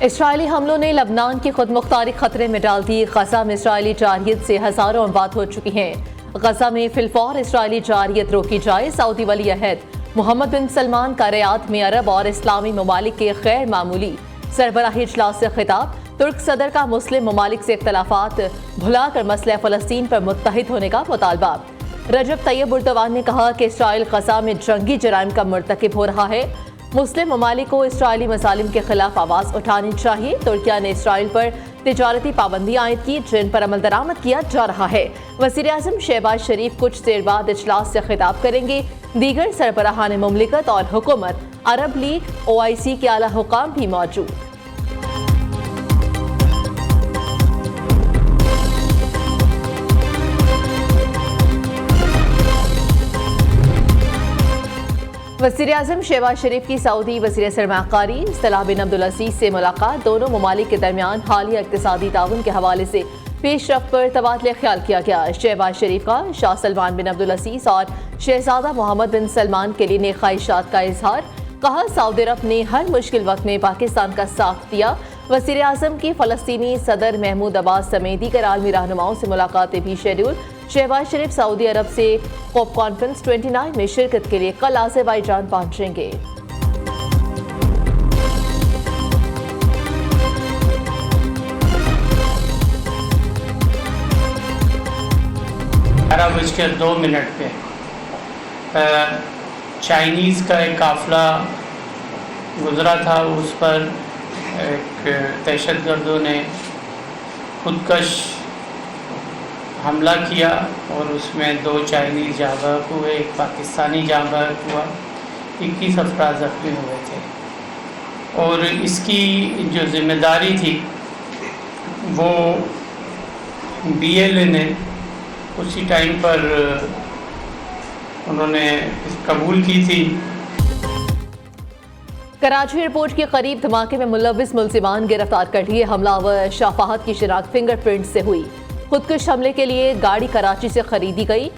Israeli हमलों ने लबनान की खुद मुख्तारी खतरे में डाल दी। गजा में इसराइली जारियत से हजारों अमवात हो चुकी हैं। गजा में फिलफौर इसराइली जारियत रोकी जाए। सऊदी वली अहद मोहम्मद बिन सलमान का रियाद में अरब और इस्लामी ममालिक के गैर मामूली सरबराही इजलास से खिताब। तुर्क सदर का मुस्लिम ममालिक से इख्तलाफात भुलाकर मसला फ़लस्तीन पर मुत्तहिद होने का मुतालबा। रजब तैयब एर्दोगान ने कहा कि इसराइल गजा में जंगी जराइम का मुर्तकिब हो रहा है। मुस्लिम ममालिक को इसराइली मसालिम के खिलाफ आवाज़ उठानी चाहिए। तुर्किया ने इसराइल पर तिजारती पाबंदी आयद की, जिन पर अमल दरामद किया जा रहा है। वज़ीर-ए-आज़म शहबाज शरीफ कुछ देर बाद इजलास से खिताब करेंगे। दीगर सरबराहान मुमलिकत और हुकूमत, अरब लीग, OIC के आला हुकाम भी मौजूद। वज़ीर-ए-आज़म शहबाज शरीफ की सऊदी वज़ीर सरमाकारी सलाह बिन अब्दुल अज़ीज़ से मुलाकात। दोनों ममालिक के दरमियान हालिया इक़्तिसादी ताउन के हवाले से पेशरफ्त पर तबादला ख्याल किया गया। शहबाज शरीफ का शाह सलमान बिन अब्दुल अज़ीज़ और शहजादा मोहम्मद बिन सलमान के लिए नेक ख्वाहिशात का इजहार। कहा, सऊदी अरब ने हर मुश्किल वक्त में पाकिस्तान का साथ दिया। वज़ीर-ए-आज़म की फ़लस्तीनी सदर महमूद अब्बास समेत दीगर आलमी रहनुमाओं से मुलाकातें भी शेड्यूल। शहबाज शरीफ सऊदी अरब से कोप कॉन्फ्रेंस 29 में शिरकत के लिए कल अज़रबैजान पहुंचेंगे। बजकर 2 मिनट पे चाइनीज़ का एक काफ़िला गुज़रा था। उस पर एक दहशतगर्दों ने खुदकश हमला किया और उसमें 2 चाइनीज़ जाँ बहक हुए, एक पाकिस्तानी जाँ बहक हुआ, 21 अफराद ज़ख्मी हुए थे। और इसकी जो ज़िम्मेदारी थी वो BLA ने उसी टाइम पर उन्होंने कबूल की थी। कराची एयरपोर्ट के करीब धमाके में मुलविस मुलजिमान गिरफ्तार कर लिए। हमलावर शाह फहद की शिनाख्त फिंगरप्रिंट से हुई। खुदकुश हमले के लिए गाड़ी कराची से खरीदी गई।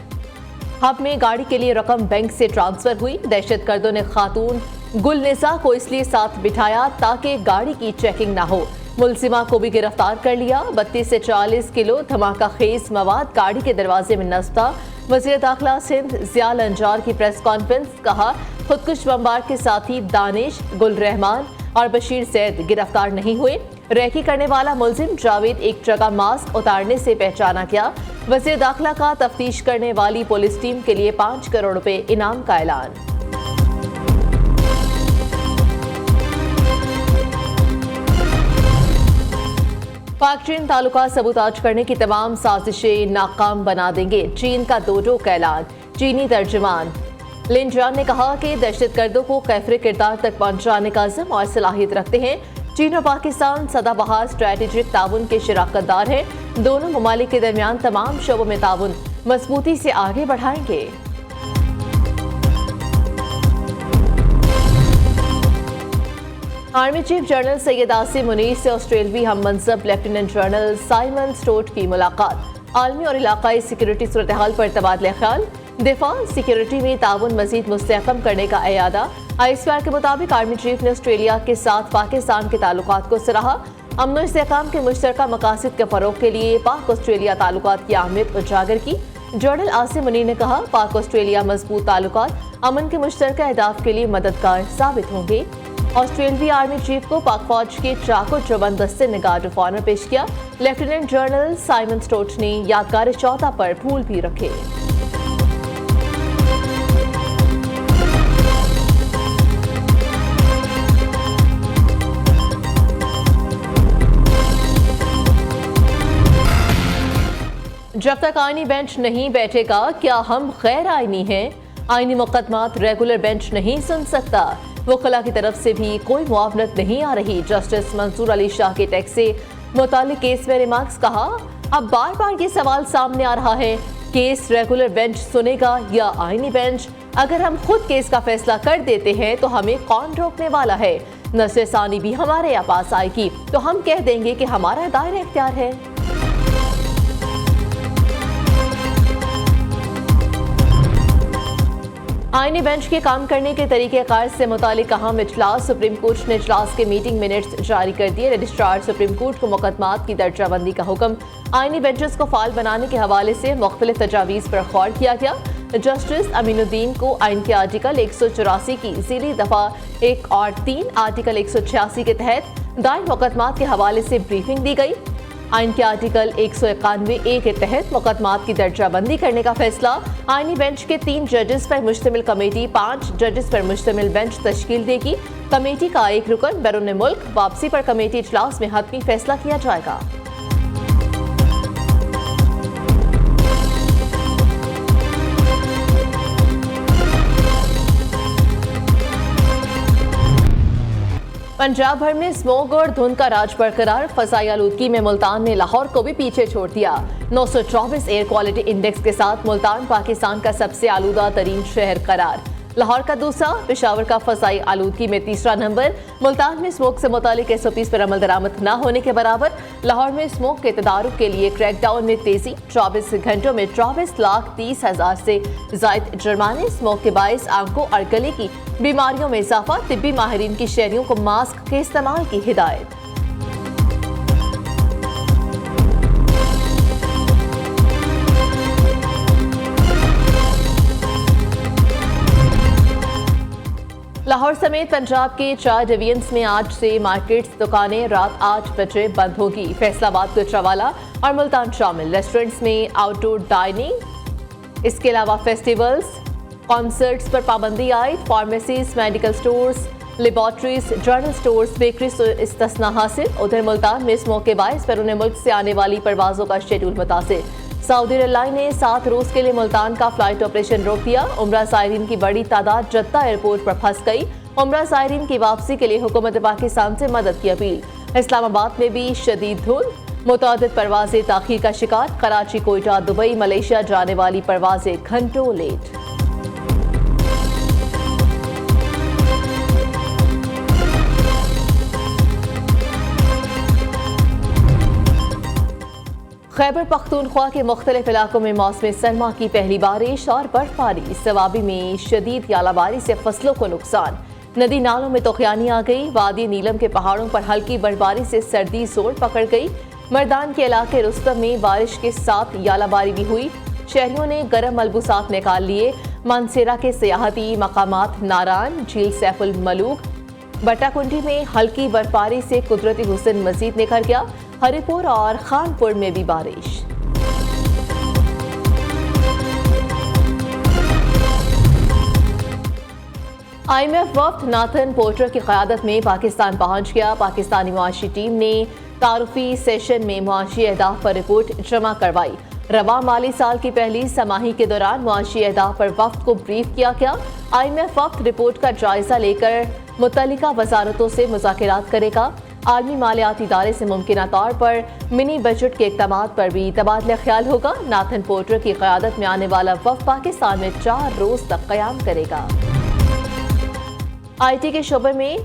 हब में गाड़ी के लिए रकम बैंक से ट्रांसफर हुई। दहशतगर्दों ने खातून गुलनिसा को इसलिए साथ बिठाया ताकि गाड़ी की चेकिंग ना हो। मुलजिमा को भी गिरफ्तार कर लिया। 32 से 40 किलो धमाका खेज मवाद गाड़ी के दरवाजे में नस्ब था। वज़ीर दाखिला सिंध ज़ियाल अंजार की प्रेस कॉन्फ्रेंस। कहा, खुदकुश बमबार के साथी दानिश, गुल रहमान और बशीर सैद गिरफ्तार नहीं हुए। रेकी करने वाला मुलजिम जावेद एक जगह मास्क उतारने से पहचाना गया। वज़ीर दाखिला का तफ्तीश करने वाली पुलिस टीम के लिए 5 करोड़ रुपए इनाम का ऐलान। पाक चीन ताल्लुकात सबूताज करने की तमाम साजिशें नाकाम बना देंगे। चीन का दो का ऐलान। चीनी तर्जुमान लिन जियान ने कहा कि दहशतगर्दों को कैफरे किरदार तक पहुंचाने का अज़्म और सलाहियत रखते हैं। चीन और पाकिस्तान सदाबहार स्ट्रेटेजिक ताउन के शराकतदार हैं। दोनों ममालिक के दरमियान तमाम शोबों में ताउन मजबूती से आगे बढ़ाएंगे। Army chief general Syed Asim Munir से ऑस्ट्रेलवी हम मनसब लेफ्टिनेंट जनरल साइमन स्टोट की मुलाकात। आलमी और इलाकाई सिक्योरिटी सूरत हाल पर तबादला ख्याल। दिफा सिक्योरिटी में ताउन मजीद मुस्तहकम करने का इरादा। ISPR के मुताबिक आर्मी चीफ ने ऑस्ट्रेलिया के साथ पाकिस्तान के ताल्लुकात को सराहा। अमन और इस्तेहकाम के मुश्तरका मकासद के फरोग के लिए पाक ऑस्ट्रेलिया ताल्लुकात की अहमियत उजागर की। जनरल आसिम मुनीर ने कहा, पाक ऑस्ट्रेलिया मजबूत ताल्लुकात अमन के मुश्तरका अहदाफ के लिए मददगार साबित होंगे। ऑस्ट्रेलवी आर्मी चीफ को पाक फौज के चाको चौबंद दस्ते ने गार्ड ऑफ ऑनर पेश किया। लेफ्टिनेंट जनरल साइमन स्टोट ने यादगार चौथा पर फूल भी रखे। जब तक आईनी बेंच नहीं बैठेगा क्या हम गैर आईनी हैं? आईनी मुकदमात रेगुलर बेंच नहीं सुन सकता। वकला की तरफ से भी कोई मुआवनत नहीं आ रही। जस्टिस मंसूर अली शाह के टैक्स से मुतालिक केस में रिमार्क्स। कहा, अब बार बार ये सवाल सामने आ रहा है, केस रेगुलर बेंच सुनेगा या आईनी बेंच? अगर हम खुद केस का फैसला कर देते हैं तो हमें कौन रोकने वाला है? नसर सानी भी हमारे यहाँ पास आएगी तो हम कह देंगे कि हमारा दायरा इख्तियार है। आईनी बेंच के काम करने के तरीक़ेकार से मुतालिक अहम इजलास। सुप्रीम कोर्ट ने इजलास के मीटिंग मिनट्स जारी कर दिए। रजिस्ट्रार सुप्रीम कोर्ट को मुकदमात की दर्जाबंदी का हुक्म। आईनी बेंचेस को फाल बनाने के हवाले से मुख्तलिफ तजावीज़ पर गौर किया गया। जस्टिस अमीनुद्दीन को आइन के आर्टिकल 184 की ज़ीली दफ़ा 1 और 3, आर्टिकल 186 के तहत दायर मुकदमात के हवाले से ब्रीफिंग दी गई। आइन के आर्टिकल 191A के तहत मुकदमात की दर्जाबंदी करने का फैसला। आईनी बेंच के 3 जजेस पर मुश्तमिल कमेटी 5 जजेस पर मुश्तमिल बेंच तश्कील देगी। कमेटी का एक रुकन बैरून मुल्क वापसी पर कमेटी इजलास में हतमी फैसला किया जाएगा। पंजाब भर में स्मोक और धुंध का राज बरकरार। फसाई आलूदगी में मुल्तान ने लाहौर को भी पीछे छोड़ दिया। 924 एयर क्वालिटी इंडेक्स के साथ मुल्तान पाकिस्तान का सबसे आलूदा तरीन शहर करार। लाहौर का दूसरा, पेशावर का फसाई आलूदगी में तीसरा नंबर। मुल्तान में स्मोक से मुतालिक SOPs पर अमल दरामद न होने के बराबर। लाहौर में स्मोक के तदारुक के लिए क्रैकडाउन में तेजी। 24 घंटों में 24,30,000 से जायद जुर्माने। स्मोक के बायस आंखों और गले की बीमारियों में इजाफा। तिब्बी माहिरीन की शहरियों को मास्क के इस्तेमाल की हिदायत। लाहौर समेत पंजाब के 4 डिवीजन्स में आज से मार्केट्स, दुकानें रात 8 बजे बंद होगी। फैसलाबाद, गुजरावाला और मुल्तान शामिल। रेस्टोरेंट्स में आउटडोर डाइनिंग, इसके अलावा फेस्टिवल्स, कॉन्सर्ट्स पर पाबंदी आयद। Pharmacies, medical stores, laboratories, general stores, bakeries से इस्तिस्ना हासिल। उधर मुल्तान में स्मोक के बायस बैरून मुल्क से आने वाली परवाजों का शेड्यूल मुतासिर। सऊदी एयरलाइन ने 7 रोज के लिए मुल्तान का फ्लाइट ऑपरेशन रोक दिया। उम्रा सायरीन की बड़ी तादाद जद्दा एयरपोर्ट पर फंस गई। उम्रा सायरीन की वापसी के लिए हुकूमत पाकिस्तान से मदद की अपील। इस्लामाबाद में भी शदीद धुंध, मुतअद्दिद परवाजें ताखीर का शिकार। कराची, कोयटा, दुबई, मलेशिया जाने वाली परवाजें घंटों लेट। खैबर पख्तूनख्वा के मुख्तलिफ इलाकों में मौसम सरमा की पहली बारिश और बर्फबारी। सवाबी में शदीद यालाबारी से फसलों को नुकसान। नदी नालों में तोखयानी आ गई। वादी नीलम के पहाड़ों पर हल्की बर्फबारी से सर्दी जोर पकड़ गई। मर्दान के इलाके रुस्तम में बारिश के साथ यालाबारी भी हुई। शहरियों ने गर्म मलबूसात निकाल लिए। मानसेरा के सियाहती मकामात नारान, झील सैफुल मलूक, बट्टाकुंडी में हल्की बर्फबारी से कुदरती हुस्न मजीद निखर गया। हरिपुर और खानपुर में भी बारिश। IMF वफ्द नाथन पोर्टर की क़यादत में पाकिस्तान पहुंच गया। पाकिस्तानी मुआशी टीम ने तारुफी सेशन में मुआशी अहदाफ पर रिपोर्ट जमा करवाई। रवा माली साल की पहली समाही के दौरान मुआशी अहदाफ पर वफ्द को ब्रीफ किया गया। IMF वफ्द रिपोर्ट का जायजा लेकर मुतल्लिका वजारतों से मुज़ाकरात करेगा। आलमी मालियाती इदारे से मुमकिना तौर पर मिनी बजट के इक़दामात पर भी तबादला ख्याल होगा। नाथन पोर्टर की क़यादत में आने वाला वफ़द पाकिस्तान में 4 रोज तक क़याम करेगा। IT के शोबे में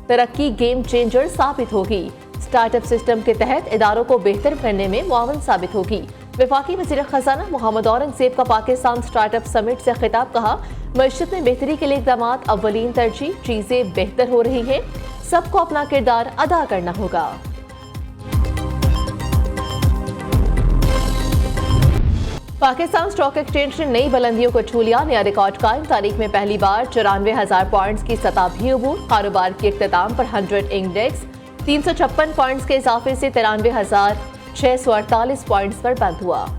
तरक्की गेम चेंजर साबित होगी। स्टार्टअप सिस्टम के तहत इदारों को बेहतर करने में मुआवन साबित होगी। वफाकी वज़ीर ख़ज़ाना मोहम्मद औरंगज़ेब का पाकिस्तान स्टार्टअप समिट से खिताब। कहा, मईशत में बेहतरी के लिए इक़दामात अव्वलीन तरजीह। चीज़ें बेहतर हो रही हैं, सबको अपना किरदार अदा करना होगा। पाकिस्तान स्टॉक एक्सचेंज ने नई बुलंदियों को छू लिया। नया रिकॉर्ड कायम। तारीख में पहली बार 94,000 पॉइंट्स की सतह भी अबूर। कारोबार के इख्तिताम पर 100 इंडेक्स 356 पॉइंट्स के इजाफे से 93,648 पॉइंट्स पर बंद हुआ।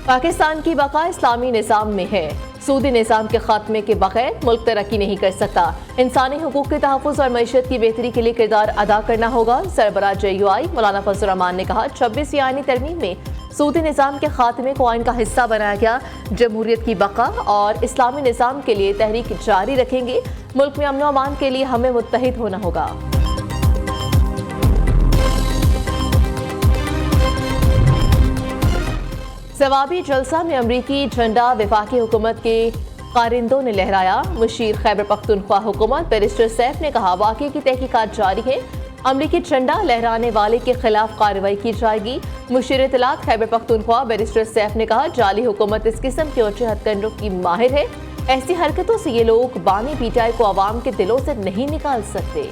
पाकिस्तान की बका इस्लामी निज़ाम में है। सूदी निज़ाम के खात्मे के बगैर मुल्क तरक्की नहीं कर सकता। इंसानी हुकूक के तहफ़्फ़ुज़ और मईशत की बेहतरी के लिए किरदार अदा करना होगा। सरबराह JUI मौलाना फजल रहमान ने कहा, 26वीं आईनी तरमीम में सूदी निज़ाम के खात्मे को आइन का हिस्सा बनाया गया। जमहूरियत की बका और इस्लामी निज़ाम के लिए तहरीक जारी रखेंगे। मुल्क में अमन व अमान के लिए हमें मुत्तहिद होना होगा। सवाबी जलसा में अमरीकी झंडा वफाकी हुकूमत के कारिंदों ने लहराया। मुशीर खैबर पख्तूनख्वा हुकूमत बैरिस्टर सैफ ने कहा, वाक़े की तहकीकात जारी है। अमरीकी झंडा लहराने वाले के खिलाफ कार्रवाई की जाएगी। मुशीर इत्तलात खैबर पख्तूनख्वा बैरिस्टर सैफ ने कहा, जाली हुकूमत इस किस्म के ऊंचे हथकंडों की माहिर है। ऐसी हरकतों से ये लोग बानी पीटीआई को आवाम के दिलों से नहीं निकाल सकते।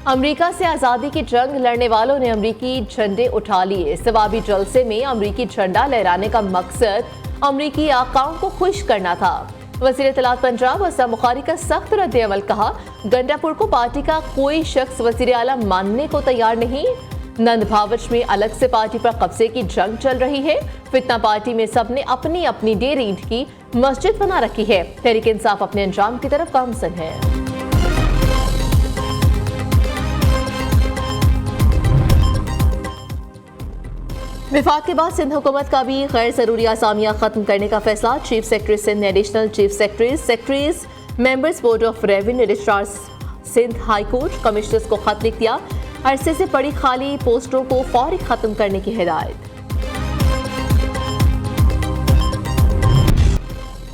अमेरिका से आज़ादी की जंग लड़ने वालों ने अमरीकी झंडे उठा लिए। सवाबी जलसे में अमरीकी झंडा लहराने का मकसद अमरीकी आकाओं को खुश करना था। वज़ीर इत्तलात पंजाब असम बुखारी का सख्त रद्द-ए-अमल कहा, गंडापुर को पार्टी का कोई शख्स वज़ीर आला मानने को तैयार नहीं। नंद भावच में अलग से पार्टी पर कब्जे की जंग चल रही है। फितना पार्टी में सबने अपनी अपनी डेढ़ ईंट की मस्जिद बना रखी है। तहरीक इंसाफ अपने अंजाम की तरफ गामजन है। विफाक के बाद सिंध हुकूमत का भी गैर जरूरी आसामियां खत्म करने का फैसला। चीफ सेक्रेटरी सिंध ने additional chief secretaries members board of revenue registrar Sindh high court commissioners को खत लिख दिया। अरसे से पड़ी खाली पोस्टों को फौरी खत्म करने की हिदायत।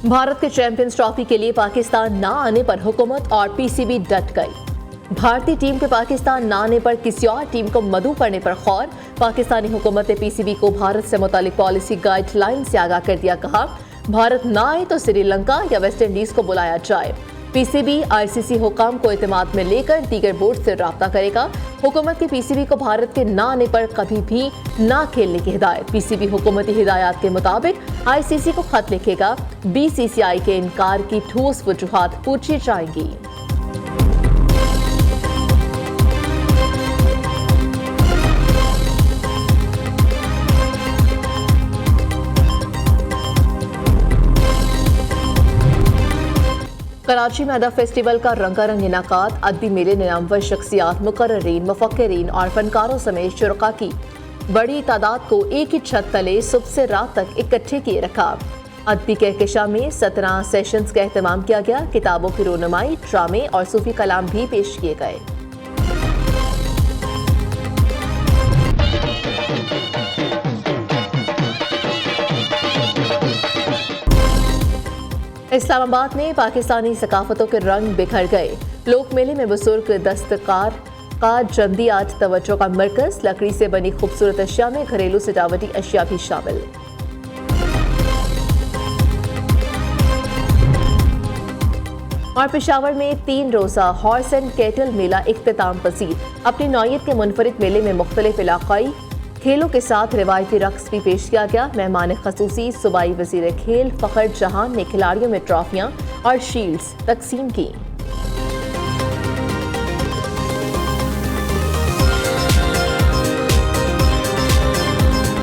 भारत के चैंपियंस ट्रॉफी के लिए पाकिस्तान ना आने पर हुकूमत और पीसीबी डट गई। भारतीय टीम के पाकिस्तान न आने पर किसी और टीम को मदऊ करने पर खौर। पाकिस्तानी हुकूमत ने पीसीबी को भारत से मुतालिक पॉलिसी गाइडलाइन से आगाह कर दिया। कहा, भारत न आए तो श्रीलंका या वेस्ट इंडीज को बुलाया जाए। पीसीबी आईसीसी हुकाम को एतमाद में लेकर दीगर बोर्ड से राब्ता करेगा। हुकूमत की पीसीबी को भारत के न आने पर कभी भी ना खेलने की हिदायत। पीसीबी हुकूमती हिदायत के मुताबिक आईसीसी को खत लिखेगा। बीसीसीआई के इनकार की ठोस वजूहात पूछी जाएंगी। कराची में अदब फेस्टिवल का रंगारंग इनाकात। अदबी मेले ने नामवर शख्सियात, मुकर्ररीन, मुफक्किरीन और फनकारों समेत शुरका की बड़ी तादाद को एक ही छत तले सुबह से रात तक इकट्ठे किए रखा। अदबी कहकशां में 17 सेशंस का एहतमाम किया गया। किताबों की रोनुमाई, ड्रामे और सूफी कलाम भी पेश किए गए। इस्लामाबाद में पाकिस्तानी सकाफतों के रंग बिखर गए। लोक मेले में बुजुर्ग दस्तकार का जंदियात तवज्जो का मरकज। लकड़ी से बनी खूबसूरत अशिया में घरेलू सजावटी अशिया भी शामिल। और पेशावर में 3 रोज़ा हॉर्स एंड कैटल मेला इख्तिताम पसीर। अपनी नौयत के मुनफरिद मेले में मुख्तलिफ इलाकाई खेलों के साथ रिवायती रक्स भी पेश किया गया। मेहमान खसूसी सूबाई वजीर खेल फ़खर जहान ने खिलाड़ियों में ट्रॉफियां और शील्ड्स तकसीम की।